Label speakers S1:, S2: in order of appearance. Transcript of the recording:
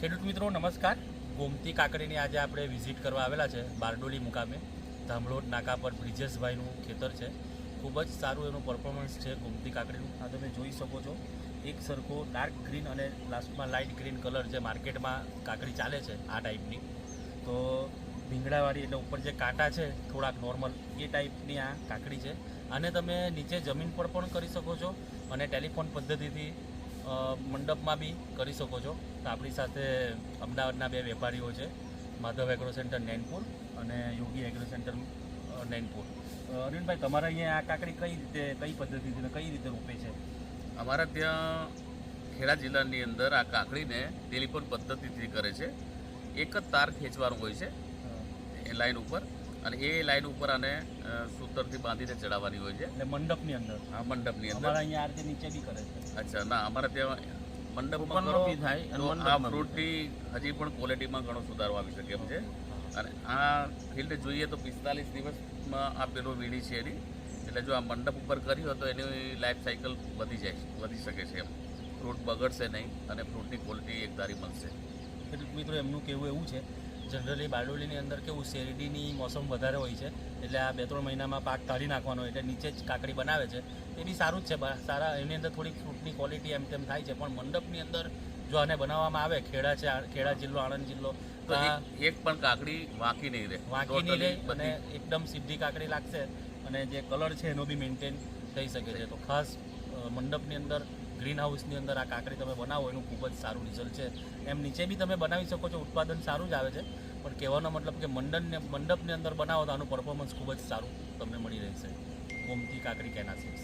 S1: ખેડૂત મિત્રો નમસ્કાર. ગોમતી કાકડીની આજે આપણે વિઝિટ કરવા આવેલા છે બારડોલી મુકામે. ધામલોડ નાકા પર બ્રિજેશભાઈનું ખેતર છે. ખૂબ જ સારું એનું પરફોર્મન્સ છે ગોમતી કાકડીનું. આ તમે જોઈ શકો છો, એક સરખો ડાર્ક ગ્રીન અને લાસ્ટમાં લાઇટ ગ્રીન કલર જે માર્કેટમાં કાકડી ચાલે છે આ ટાઈપની. તો ભીંગડાવાળી એટલે ઉપર જે કાંટા છે થોડાક નોર્મલ એ ટાઈપની આ કાકડી છે. અને તમે નીચે જમીન પર પણ કરી શકો છો અને ટેલિફોન પદ્ધતિથી મંડપમાં બી કરી શકો છો. તો આપણી સાથે અમદાવાદના બે વેપારીઓ છે, માધવ એગ્રો સેન્ટર નૈનપુર અને યોગી એગ્રો સેન્ટર નૈનપુર. અરવિંદભાઈ, તમારા અહીંયા આ કાકડી કઈ પદ્ધતિથી કઈ રીતે રોપે છે?
S2: અમારા ત્યાં ખેડા જિલ્લાની અંદર આ કાકડીને ટેલિફોન પદ્ધતિથી કરે છે. એક જ તાર ખેંચવાનું હોય છે એ લાઈન ઉપર, અને એ લાઈન ઉપર આને સૂતરથી બાંધીને ચડાવવાની હોય છે.
S1: એટલે મંડપની અંદર?
S2: હા, મંડપની અંદર.
S1: અમારા અહીંયા આ રીતે નીચે બી કરે છે.
S2: અચ્છા, ના, અમારે ત્યાં મંડપમાં કરો તો આ ફ્રૂટની હજી પણ ક્વોલિટીમાં ઘણો સુધારો આવી શકે એમ છે. અને આ ફિલ્ડ જોઈએ તો 45 દિવસમાં આ પેલો વીણી છે એની. એટલે જો આ મંડપ ઉપર કરી હોય તો એની લાઈફ સાયકલ વધી શકે છે એમ. ફ્રૂટ બગડશે નહીં અને ફ્રૂટની ક્વોલિટી એકધારી મળશે.
S1: ખેડૂત મિત્રો એમનું કહેવું એવું છે, જનરલી બારડોલીની અંદર કેવું શેરડીની મોસમ વધારે હોય છે, એટલે આ 2-3 મહિનામાં પાક કાઢી નાખવાનો, એટલે નીચે જ કાકડી બનાવે છે. એ બી સારું જ છે, સારા. એની અંદર થોડીક ફ્રૂટની ક્વોલિટી એમ તેમ થાય છે, પણ મંડપની અંદર જો આને બનાવવામાં આવે, ખેડા છે, ખેડા જિલ્લો, આણંદ જિલ્લો,
S2: તો એક પણ કાકડી વાંકી નહીં રહે
S1: અને એકદમ સીધી કાકડી લાગશે અને જે કલર છે એનો બી મેન્ટેન થઈ શકે છે. તો ખાસ મંડપની અંદર, ગ્રીન હાઉસની અંદર આ કાકડી તમે બનાવો એનું ખૂબ જ સારું રિઝલ્ટ છે. એમ નીચે બી તમે બનાવી શકો છો, ઉત્પાદન સારું જ આવે છે, પણ કહેવાનો મતલબ કે મંડપની અંદર બનાવો તો આનું પરફોર્મન્સ ખૂબ જ સારું તમને મળી રહેશે. ગોમતી કાકડી કેનાસિસ.